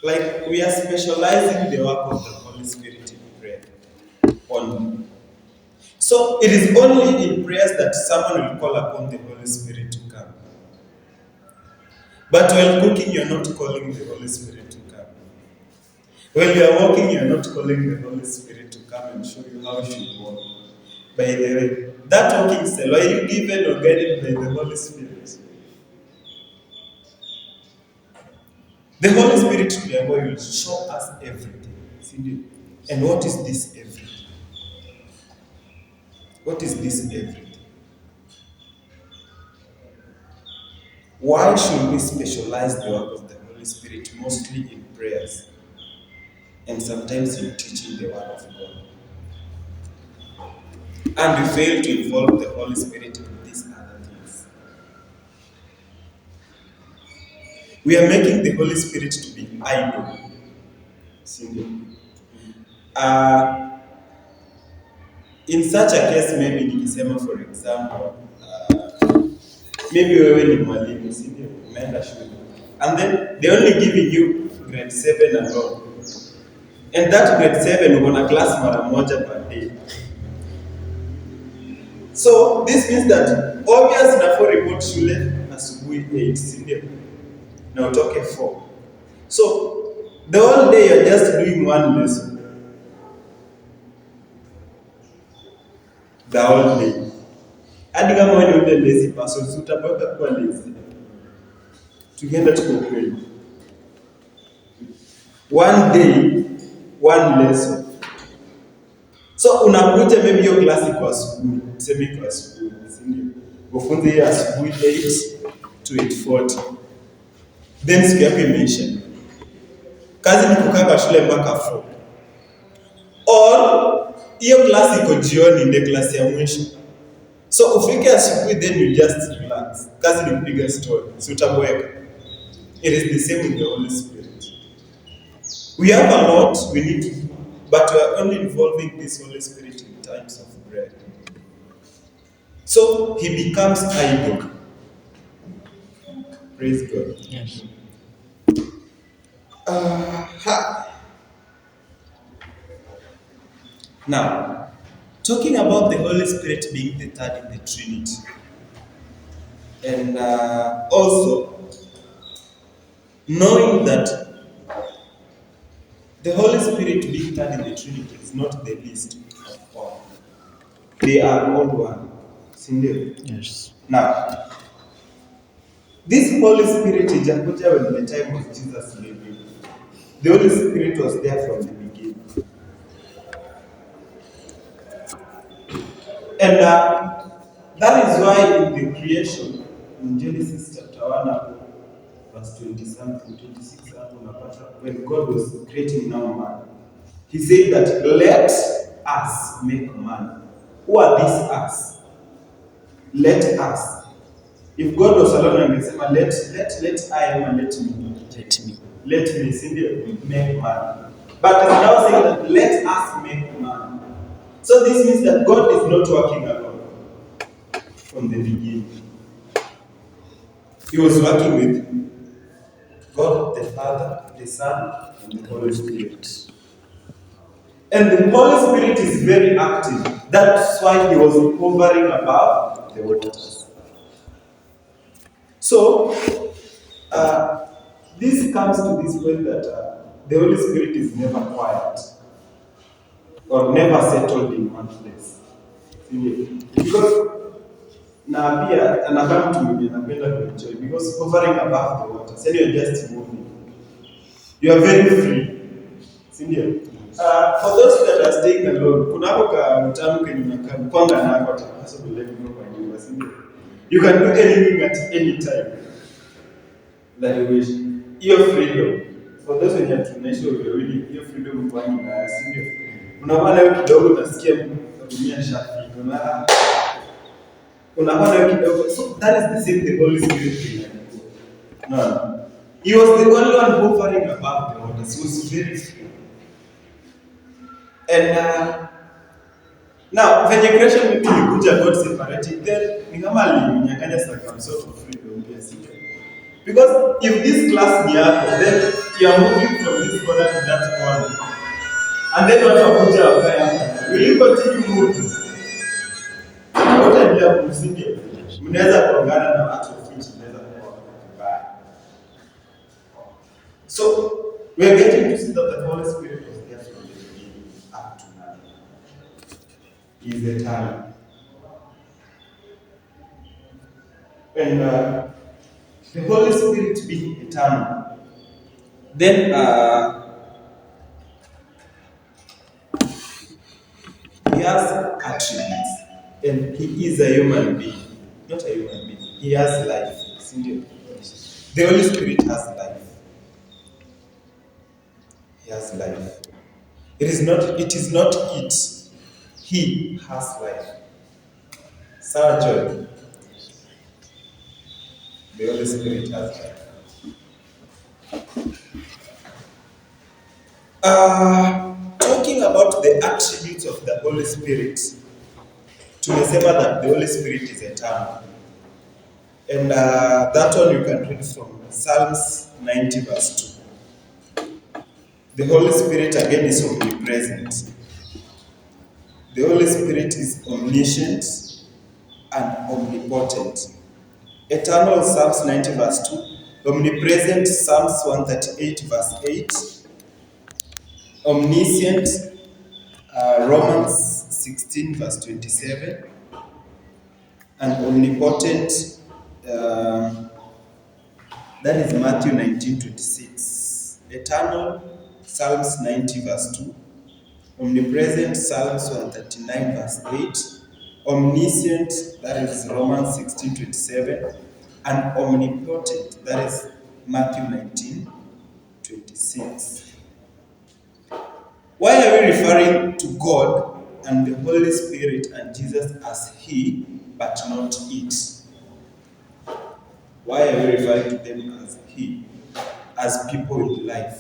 Like we are specializing the work of the Holy Spirit in prayer only. So it is only in prayers that someone will call upon the Holy Spirit to come. But while cooking, you're not calling the Holy Spirit to come. When you are walking, you're not calling the Holy Spirit to come and show you how you should walk. By the way, that walking style, are you given or guided by the Holy Spirit? The Holy Spirit today will show us everything. See? And what is this everything? What is this everything? Why should we specialize the work of the Holy Spirit mostly in prayers and sometimes in teaching the Word of God? And we fail to involve the Holy Spirit in these other things. We are making the Holy Spirit to be idle. In such a case, maybe nikisema for example, maybe wewe ni mwalimu, si ndio? Umeenda shule. And then they only giving you grade 7 alone. And that grade 7 uko na class mara moja per day. So this means that obviously nafo report shule asubuhi 8, si ndio? Na utoke 4. So the whole day you're just doing one lesson. The whole day. Hadi kama wewe ndio lazy person, utabaki kuwa lazy. Tukienda tuko kweli. One day, one lesson. So unakuja maybe hiyo class iko asubuhi, tuseme iko asubuhi, si ndio? Ufunze hiyo asubuhi 8 to 8:40. Then siku yako imeisha. Kazi ni kukaa shule mpaka 4. Or hiyo class iko jioni, ndio class ya mwisho. So ufike asubuhi, then you just relax. Kazi ni kupiga story, si utabweka. It is the same with the Holy Spirit. We have a lot we need to do, but we are only involving this Holy Spirit in times of prayer. So he becomes idle. Praise God. Yes. Now, talking about the Holy Spirit being the third in the Trinity, and also knowing that the Holy Spirit being third in the Trinity is not the least of all. They are all one. Yes. Now, this Holy Spirit ijakuja when the time of Jesus living. The Holy Spirit was there from the beginning. And that is why in the creation, in Genesis chapter 1, verse 20 something, 26, when God was creating man, he said that let us make man. Who are these us? Let us. If God was alone and he said, let I and let me. Let me simply make man. But he's now saying that let us make man. So this means that God is not working alone from the beginning. He was working with God the Father, the Son, and the Holy Spirit. And the Holy Spirit is very active. That's why he was hovering above the waters. So, this comes to this point that the Holy Spirit is never quiet or never settled in one place. Because na pia anafaa mtu mwenye anapenda kuenjoy because hovering above the water, so you're just moving. You are very free. For those that are staying alone, kuna hapo ka mtamu kenye unakwanga nako hata bila hivyo kwa nyumba, si ndio? You can do anything at any time that you wish. Your freedom. For those when you tunaishi really, your freedom kwa nyumba, si ndio? Unakuwa leo kidogo unasikia dunia shafika na unakuwa leo kidogo. So that is the same the Holy Spirit. No. He was the only one hovering above the waters. He was very free. And now, when the creation ilikuja God separated, then ni kama alinyang'anya some sort of freedom. Because if this class ni yako, then you are moving from this corner to that corner. And then watu wakuja wakae hapa. Will you continue moving? Utaendelea kumsinge. Mnaweza kuungana na watu which mnaweza kuwa mbaya. So, we are getting to see that the Holy Spirit was there from the beginning up to now. He is eternal. And the Holy Spirit being eternal, then he has attributes, and he is a human being, not a human being. He has life. The Holy Spirit has life. He has life. It is not it. He has life. Sarah Joy. The Holy Spirit has life. Talking about the attributes of the Holy Spirit, tumesema that the Holy Spirit is eternal. And that one you can read from Psalms 90 verse 2. The Holy Spirit again is omnipresent. The Holy Spirit is omniscient and omnipotent. Eternal, Psalms 90 verse 2. Omnipresent, Psalms 138 verse 8. Omniscient, Romans 16 verse 27. And omnipotent, that is Matthew 19:26. Eternal, Psalms 90 verse 2. Omnipresent, Psalms 139 verse 8. Omniscient, that is Romans 16:27. And omnipotent, that is Matthew 19:26. Why are we referring to God and the Holy Spirit and Jesus as He, but not it? Why are we referring to them as He, as people in life?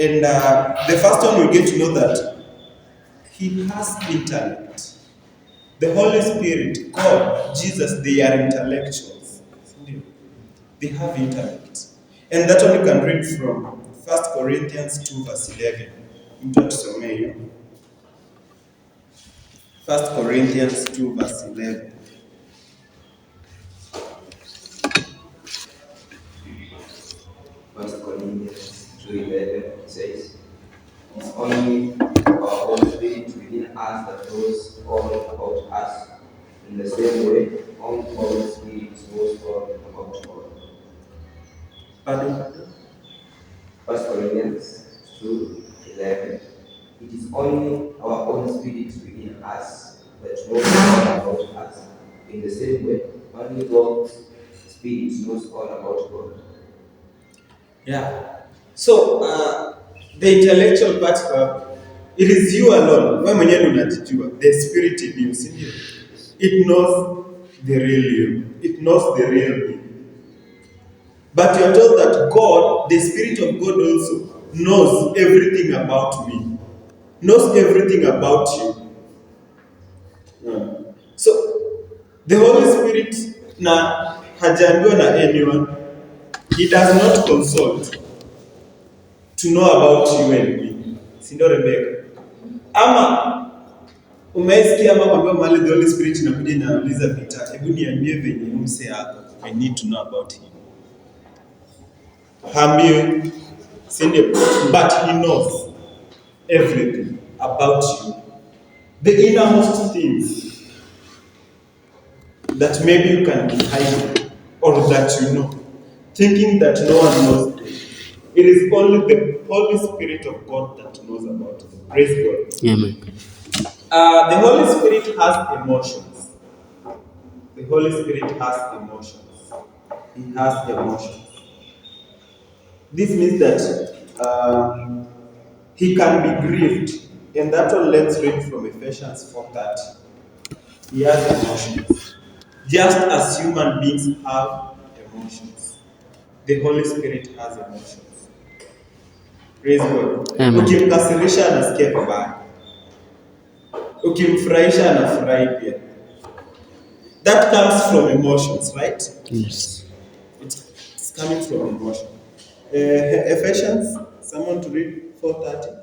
And the first one, we get to know that He has intellect. The Holy Spirit, God, Jesus, they are intellectuals. They have intellect. And that one you can read from 1 Corinthians 2 verse 11. 1 Corinthians 2 verse 11. Corinthians 2:11 says, "It's only our own spirit within us that knows all about us. In the same way, only Holy Spirit knows all about God." Pardon? 1 Corinthians 2:11. "It is only our own spirit within us that knows all about us. In the same way, only God's spirit knows all about God." Yeah. So, the intellectual part, it is you alone. When the spirit in you, it knows the real you. It knows the real you. But you are told that God, the Spirit of God also, knows everything about me. Knows everything about you. Yeah. So, the Holy Spirit, hajaambiwa na anyone. He does not consult to know about you and me. Sindo Rebecca. Ama umesikia ama kwamba mahali the Holy Spirit inakuja inauliza Peter, hebu niambie venye mse yako. I need to know about him. Hamil, but he knows everything about you. The innermost things that maybe you can be hiding or that you know, thinking that no one knows them. It is only the Holy Spirit of God that knows about them. Praise God. Amen. The Holy Spirit has emotions. The Holy Spirit has emotions. He has emotions. This means that he can be grieved. And that one, let's read from Ephesians 4:30. He has emotions. Just as human beings have emotions, the Holy Spirit has emotions. Praise God. Ukimkasirisha anasikia vibaya. Ukimfurahisha anafurahi pia. That comes from emotions, right? Yes. It It's coming from emotion. Ephesians, someone to read 4:30.